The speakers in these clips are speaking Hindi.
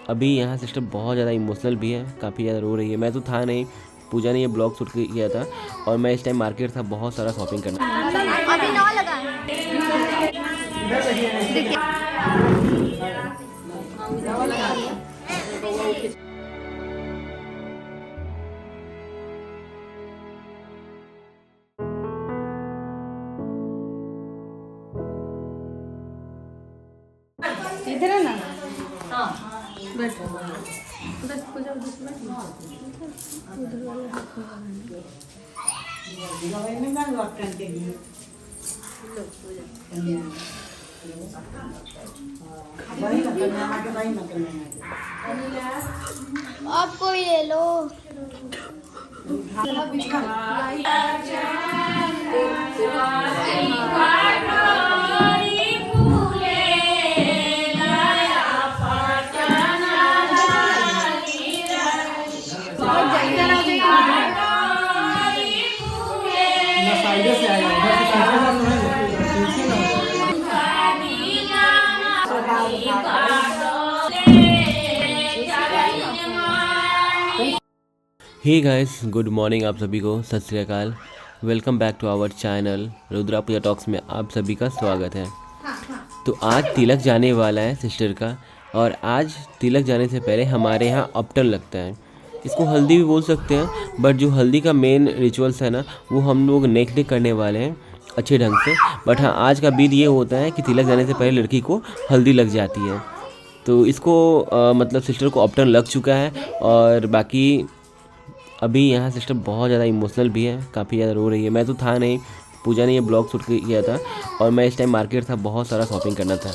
अभी यहाँ सिस्टर बहुत ज़्यादा इमोशनल भी है, काफ़ी ज़्यादा रो रही है। मैं तो था नहीं, पूजा ने ये ब्लॉग शूट किया था और मैं इस टाइम मार्केट था, बहुत सारा शॉपिंग करना। अभी ना लगा इधर है ना। हाँ बैठो बस पूजा आप कोई ले लो। हे गाइस, गुड मॉर्निंग आप सभी को, सत श्री अकाल। Welcome back to our channel Rudra Puja talks में आप सभी का स्वागत है। तो आज तिलक जाने वाला है सिस्टर का, और आज तिलक जाने से पहले हमारे यहाँ अपटन लगता है। इसको हल्दी भी बोल सकते हैं, बट जो हल्दी का मेन रिचुअल्स है ना, वो हम लोग नेक्स्ट डे करने वाले हैं अच्छे ढंग से। बट हाँ, आज का विधि ये होता है कि तिलक जाने से पहले लड़की को हल्दी लग जाती है। तो इसको मतलब सिस्टर को अपटन लग चुका है, और बाकी अभी यहाँ सिस्टर बहुत ज़्यादा इमोशनल भी है, काफ़ी ज़्यादा रो रही है। मैं तो था नहीं, पूजा ने ये ब्लॉग शूट किया था और मैं इस टाइम मार्केट था, बहुत सारा शॉपिंग करना था।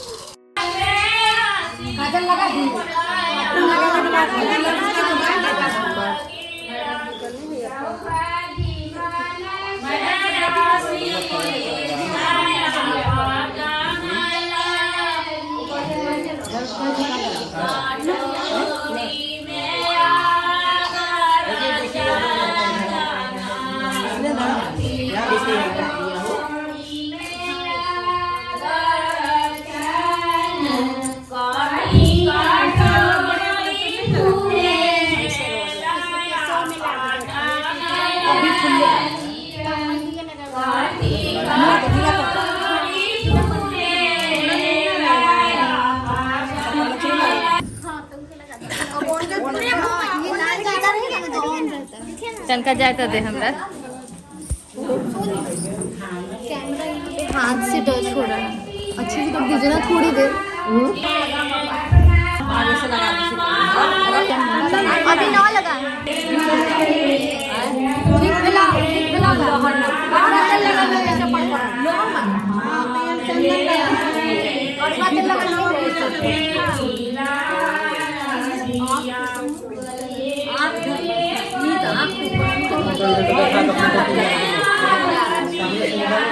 चनका जाए तो दे हमरा। हाथ से टच हो रहा है, अच्छे से कर दीजिए ना थोड़ी देर। अभी ना लगा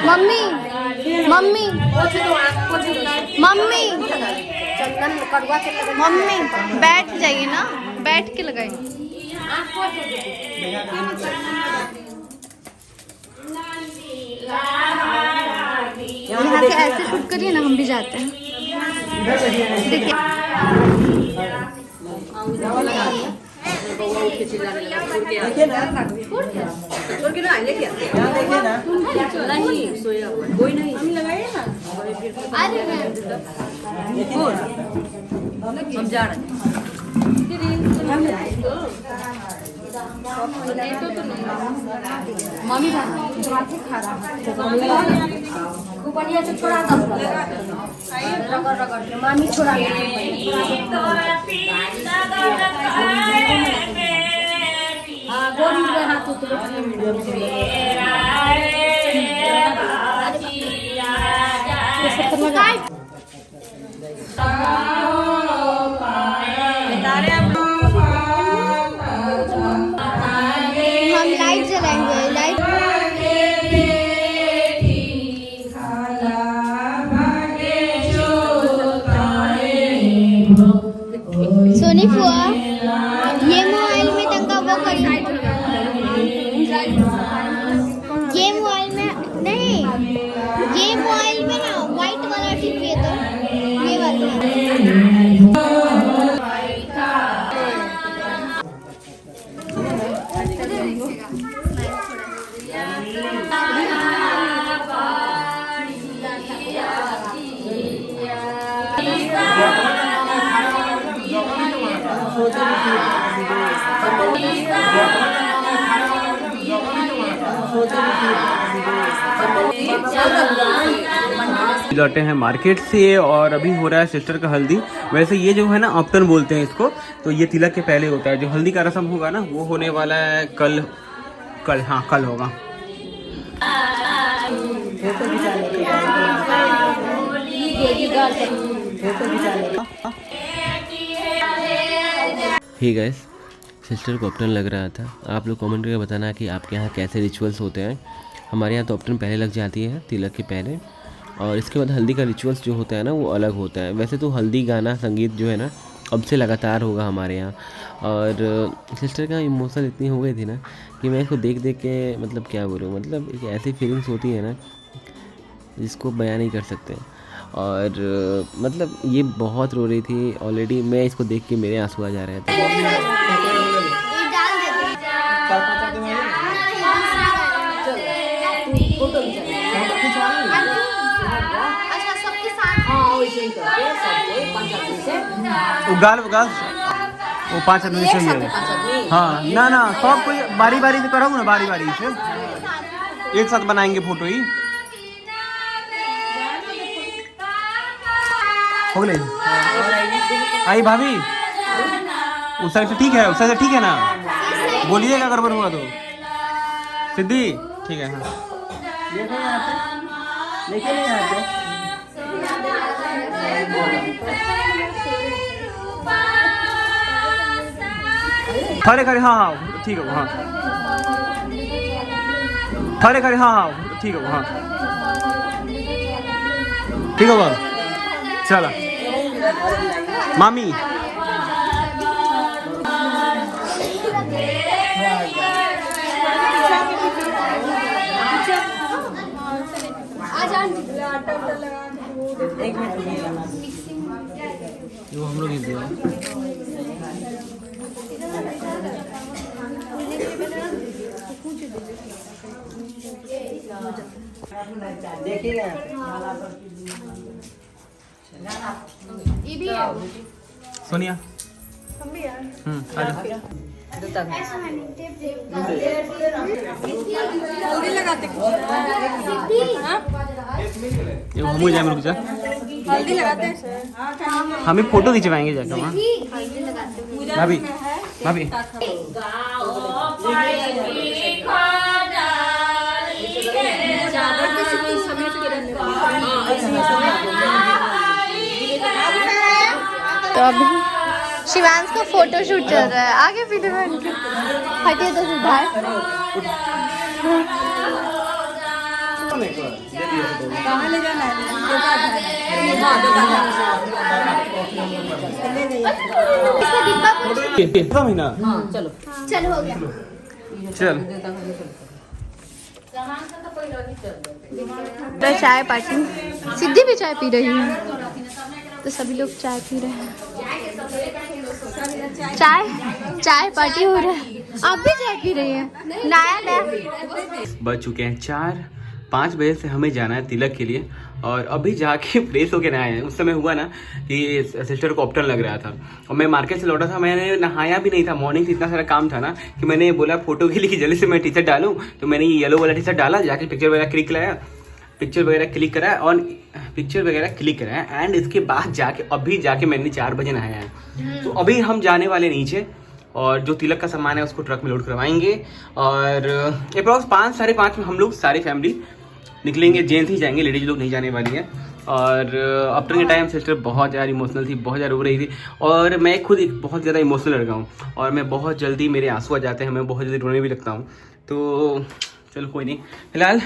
मम्मी मम्मी मम्मी मम्मी बैठ जाइए ना, बैठ के लगाइए। यहाँ से ऐसे शूट करिए ना, हम भी जाते हैं। देखिए हम जा रहे हैं। मम्मी बढ़िया से छोड़ा मामी छोड़ा हम लाइट जलाएंगे। लाइट सोनी फुआ, ये मोबाइल में तंगा वो करी, ये मोबाइल में नहीं, ये मोबाइल में ना व्हाइट वाला टिप है, तो ये वाला लौटे हैं मार्केट से और अभी हो रहा है सिस्टर का हल्दी। वैसे ये जो है ना ऑप्टन बोलते हैं इसको, तो ये तिलक के पहले होता है। जो हल्दी का रस्म होगा ना वो होने वाला है कल होगा। हे गाइस, सिस्टर को ऑप्टन लग रहा था। आप लोग कमेंट करके बताना कि आपके यहाँ कैसे रिचुअल्स होते हैं। हमारे यहाँ तो ऑप्टन पहले लग जाती है तिलक के पहले, और इसके बाद हल्दी का रिचुअल्स जो होता है ना वो अलग होता है। वैसे तो हल्दी गाना संगीत जो है ना अब से लगातार होगा हमारे यहाँ। और सिस्टर का इमोशन इतनी हो गई थी ना कि मैं इसको देख देख के मतलब क्या बोलूँ, मतलब एक ऐसी फीलिंग्स होती है ना जिसको बयान नहीं कर सकते। और मतलब ये बहुत रो रही थी ऑलरेडी। मैं इसको देख के मेरे आंसू आ जा रहे थे। उगाल वो 5 आदमी चाहिए। हाँ ना सब कोई बारी बारी से कराऊँ ना, बारी बारी से एक साथ बनाएंगे फोटो ही। हो गई आई भाभी, उस साइड से ठीक है, उस साइड से ठीक है ना, बोलिएगा गड़बड़ हुआ तो। सिद्धि ठीक है। हाँ खड़े खड़े हाँ ठीक है। हाँ खड़े खड़े हाँ ठीक है। हाँ ठीक है चला मामी। वो हम लोग सोनिया रुक जा, हल्दी लगाते हैं। हमें फोटो खिंचवाएंगे जाकर वहाँ। भाभी भाभी तो अभी शिवांश का फोटो शूट चल रहा है। आगे पीछे में हटे तो सिद्धार्थ। कहाँ ले जाना है? महीना चलो हो गया। चल तो चाय पार्टी, सिद्धि भी चाय पी रही है, तो सभी लोग चाय पी रहे हैं। चाय पार्टी हो रहा है। आप भी चाय पी रही हैं? नया बज चुके हैं 4-5 बजे से हमें जाना है तिलक के लिए, और अभी जाके फ्रेश होके नहाए हैं। उस समय हुआ ना कि सिस्टर को ऑप्टन लग रहा था और मैं मार्केट से लौटा था। मैंने नहाया भी नहीं था, मॉर्निंग से इतना सारा काम था ना कि मैंने बोला फोटो के लिए कि जल्दी से मैं टी शर्ट डालूँ। तो मैंने ये येलो वाला टी शर्ट डाला, जाके पिक्चर वगैरह क्लिक कराया एंड इसके बाद जाके मैंने 4 बजे नहाया है। तो अभी हम जाने वाले नीचे, और जो तिलक का सामान है उसको ट्रक में लोड करवाएंगे, और अप्रॉक्स 5-5:30 में हम लोग सारी फैमिली निकलेंगे। जेंट्स ही जाएंगे, लेडीज लोग नहीं जाने वाली है। और आफ्टर के टाइम सिस्टर बहुत ज़्यादा इमोशनल थी, बहुत ज़्यादा रो रही थी, और मैं खुद बहुत ज़्यादा इमोशनल लग रहा हूँ, और मैं बहुत जल्दी मेरे आंसू आ जाते हैं, मैं बहुत जल्दी रोने भी लगता हूँ। तो चलो कोई नहीं, फिलहाल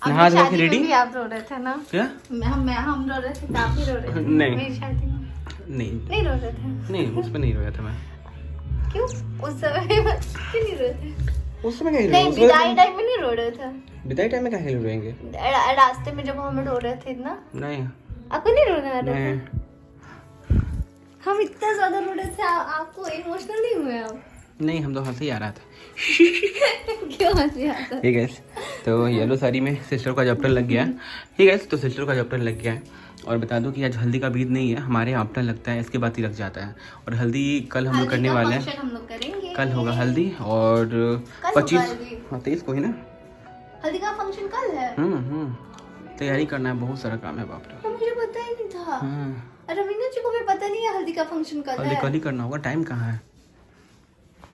नहा धो के रेडी। आप रो रहे थे ना? क्या हम रो रहे थे, आप भी रो रहे थे? नहीं रो रहे थे। नहीं उस पर नहीं रोया था मैं। क्यों? उस समय क्यों नहीं रोए थे? उस समय क्या नहीं, विदाई टाइम में नहीं रो रहे थे। विदाई टाइम में क्या खेल रोएंगे? रास्ते में जब हम रो रहे थे ना। नहीं, आपको नहीं रोना आ रहा था? हम इतना ज्यादा रो रहे थे, आपको इमोशनल नहीं हुए आप? नहीं, हम तो हंसी आ रहा था। क्यों हंसी आता? ठीक है, तो येलो साड़ी में सिस्टर का जॉप्टन लग गया। ठीक है, तो सिस्टर का जॉप्टन लग गया है, और बता दूं कि आज हल्दी का बीज नहीं है, हमारे यहाँ ऑप्टन लगता है, इसके बाद ही लग जाता है। और हल्दी कल हम लोग करने वाले हैं, हम लोग करेंगे। कल होगा हल्दी, और 25 23 को ही ना हल्दी का फंक्शन कल है? तैयारी करना है, बहुत सारा काम है बाप रे। मुझे पता ही नहीं था। रवीना जी को भी पता नहीं है हल्दी का फंक्शन कल है। कल ही करना होगा, टाइम कहाँ है?